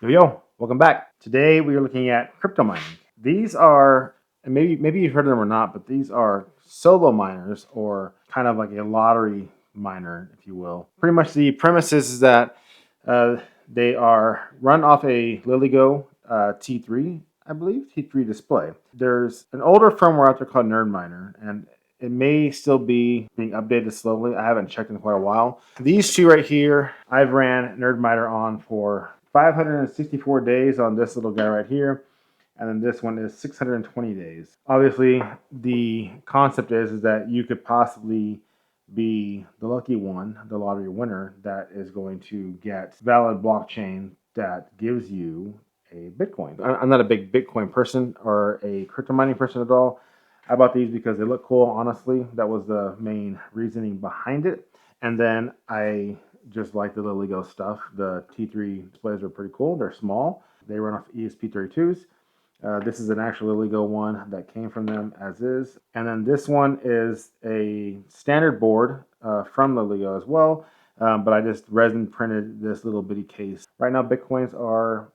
Yo, welcome back. Today we are looking at crypto mining. These are, and maybe you've heard of them or not, but these are solo miners or kind of like a lottery miner, if you will. Pretty much the premise is that uh, they are run off a LilyGo T3, I believe, T3 display. There's an older firmware out there called Nerd Miner, and it may still be being updated slowly. I haven't checked in quite a while. These two right here, I've ran Nerd Miner on for 564 days on this little guy right here. And then this one is 620 days. Obviously, the concept is that you could possibly be the lucky one, the lottery winner, that is going to get valid blockchain that gives you a Bitcoin. I'm not a big Bitcoin person or a crypto mining person at all. I bought these because they look cool, honestly. That was the main reasoning behind it. And then I just like the LilyGo stuff. The T3 displays are pretty cool. They're small. They run off ESP32s. This is an actual LilyGo one that came from them as is. And then this one is a standard board from LilyGo as well. But I just resin printed this little bitty case. Right now, Bitcoins are,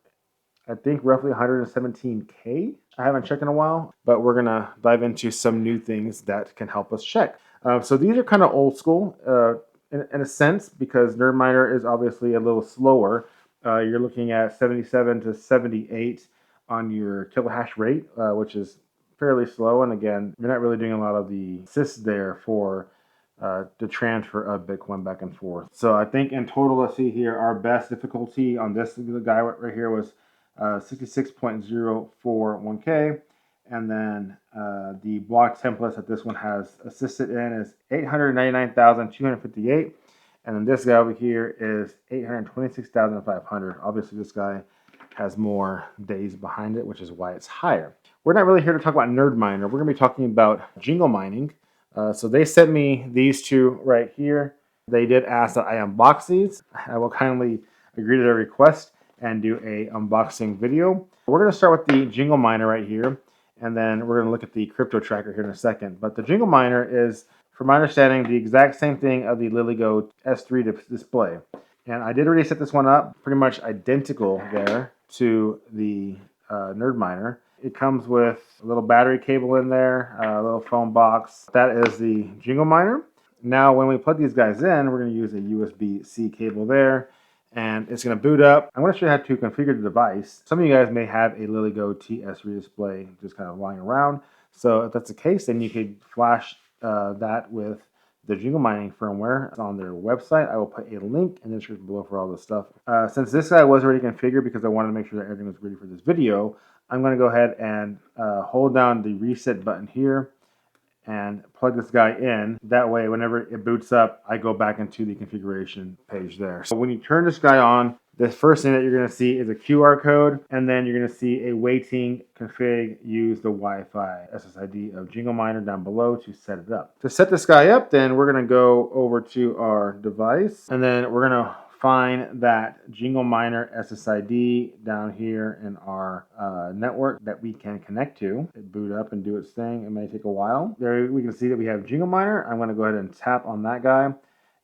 I think, roughly 117K. I haven't checked in a while, but we're going to dive into some new things that can help us check. So these are kind of old school in a sense, because Nerd Miner is obviously a little slower. You're looking at 77 to 78 on your kilohash rate, which is fairly slow. And again, you're not really doing a lot of the assists there for the transfer of Bitcoin back and forth. So I think in total, let's see here, our best difficulty on this guy right here was 66.041K. And then the block templates that this one has assisted in is 899,258. And then this guy over here is 826,500. Obviously, this guy has more days behind it, which is why it's higher. We're not really here to talk about Nerd Miner. We're going to be talking about Jingle Mining. So they sent me these two right here. They did ask that I unbox these. I will kindly agree to their request and do a unboxing video. We're going to start with the Jingle Miner right here, and then we're going to look at the crypto tracker here in a second. But the Jingle Miner is, from my understanding, the exact same thing of the LilyGo S3 display. And I did already set this one up, pretty much identical there to the Nerd Miner. It comes with a little battery cable in there, a little phone box. That is the Jingle Miner. Now, when we plug these guys in, we're going to use a USB-C cable there, and it's going to boot up. I'm going to show you how to configure the device. Some of you guys may have a LilyGo TS3 display just kind of lying around. So if that's the case, then you could flash that with the Jingle Mining firmware. It's on their website. I will put a link in the description below for all this stuff. Since this guy was already configured because I wanted to make sure that everything was ready for this video, I'm going to go ahead and hold down the reset button here and plug this guy in. That way, whenever it boots up, I go back into the configuration page there. So when you turn this guy on, the first thing that you're going to see is a QR code, and then you're going to see a waiting config, use the Wi-Fi SSID of Jingle Miner down below to set it up. To set this guy up, then we're going to go over to our device, and then we're going to find that Jingle Miner SSID down here in our network that we can connect to. It boot up and do its thing. It may take a while. There we can see that we have Jingle Miner. I'm going to go ahead and tap on that guy.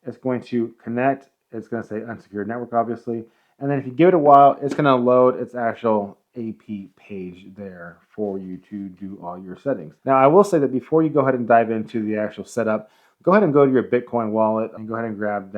It's going to connect. It's going to say unsecured network, obviously. And then if you give it a while, it's going to load its actual AP page there for you to do all your settings. Now, I will say that before you go ahead and dive into the actual setup, go ahead and go to your Bitcoin wallet and go ahead and grab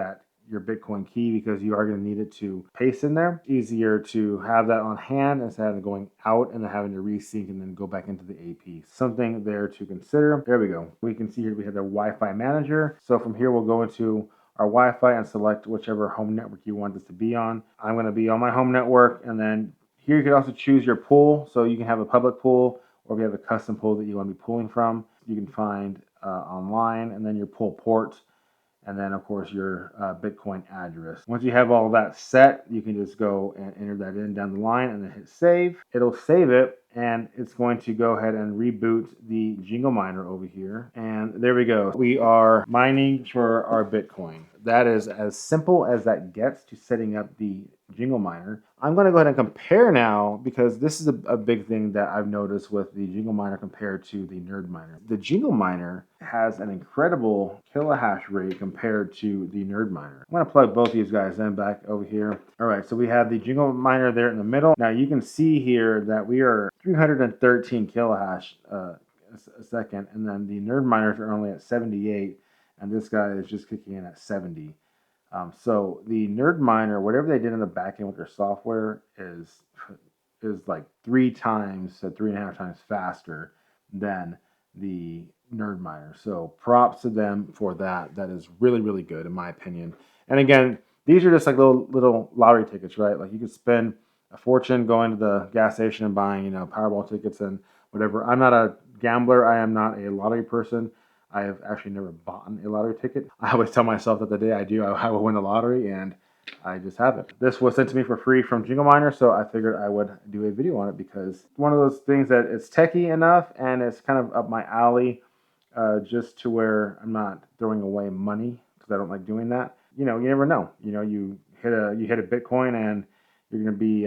your Bitcoin key, because you are going to need it to paste in there. Easier to have that on hand instead of going out and then having to resync and then go back into the AP. Something there to consider. There we go. We can see here we have the Wi-Fi manager. So from here we'll go into our Wi-Fi and select whichever home network you want this to be on. I'm going to be on my home network, and then here you can also choose your pool. So you can have a public pool, or if you have a custom pool that you want to be pulling from, you can find online, and then your pool port, and then of course your Bitcoin address. Once you have all that set, you can just go and enter that in down the line and then hit save. It'll save it, and it's going to go ahead and reboot the Jingle Miner over here. And there we go. We are mining for our Bitcoin. That is as simple as that gets to setting up the Jingle Miner. I'm going to go ahead and compare now, because this is a big thing that I've noticed with the Jingle Miner compared to the Nerd Miner. The Jingle Miner has an incredible kilohash rate compared to the Nerd Miner. I'm going to plug both these guys in back over here. All right, so we have the Jingle Miner there in the middle. Now you can see here that we are 313 kilohash a second, and then the Nerd Miners are only at 78, and this guy is just kicking in at 70. So the Nerd Miner, whatever they did in the back end with their software, is like 3 times to 3.5 times faster than the Nerd Miner. So props to them for that. That is really, really good in my opinion. And again, these are just like little lottery tickets, right? Like you could spend a fortune going to the gas station and buying, Powerball tickets and whatever. I'm not a gambler. I am not a lottery person. I have actually never bought a lottery ticket. I always tell myself that the day I do, I will win the lottery, and I just haven't. This was sent to me for free from Jingle Miner, so I figured I would do a video on it because one of those things that it's techie enough and it's kind of up my alley, just to where I'm not throwing away money because I don't like doing that. You never know. You hit a Bitcoin and you're going to be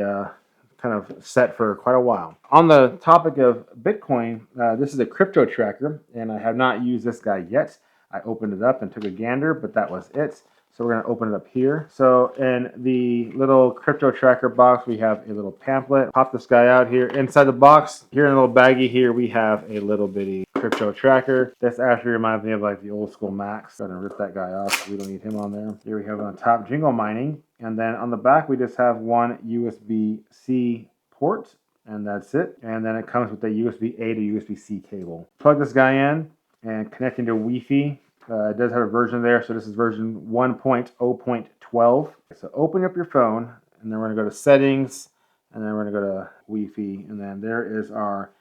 kind of set for quite a while. On the topic of Bitcoin, this is a crypto tracker, and I have not used this guy yet. I opened it up and took a gander, but that was it. So we're going to open it up here. So in the little crypto tracker box, we have a little pamphlet. Pop this guy out here. Inside the box, here in a little baggie here, we have a little bitty crypto tracker. This actually reminds me of like the old school Macs. Gonna rip that guy off. We don't need him on there. Here we have on the top Jingle Mining. And then on the back, we just have one USB-C port, and that's it. And then it comes with a USB-A to USB-C cable. Plug this guy in and connect into Wi-Fi. It does have a version there, so this is version 1.0.12. So open up your phone, and then we're going to go to Settings, and then we're going to go to Wi-Fi, and then there is our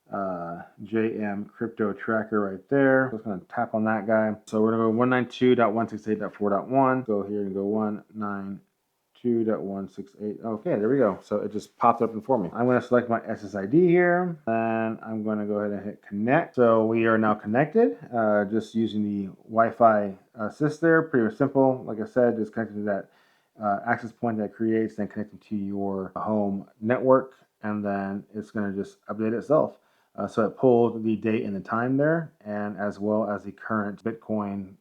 JM Crypto Tracker right there. So I'm just going to tap on that guy. So we're going to go 192.168.4.1. Go here and go 192.168. Okay, there we go. So it just popped up for me. I'm going to select my SSID here, and I'm going to go ahead and hit connect. So we are now connected, just using the Wi-Fi assist there. Pretty simple. Like I said, just connecting to that access point that it creates, then connecting to your home network, and then it's going to just update itself. So it pulled the date and the time there, and as well as the current Bitcoin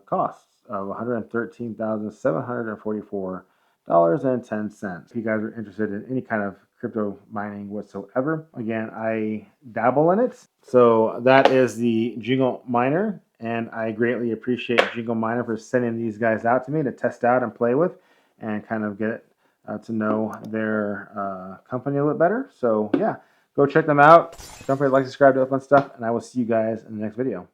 costs of $113,744.10. If you guys are interested in any kind of crypto mining whatsoever, again, I dabble in it. So that is the Jingle Miner, and I greatly appreciate Jingle Miner for sending these guys out to me to test out and play with and kind of get to know their company a little bit better. So yeah, go check them out. Don't forget to like, subscribe to that fun stuff, and I will see you guys in the next video.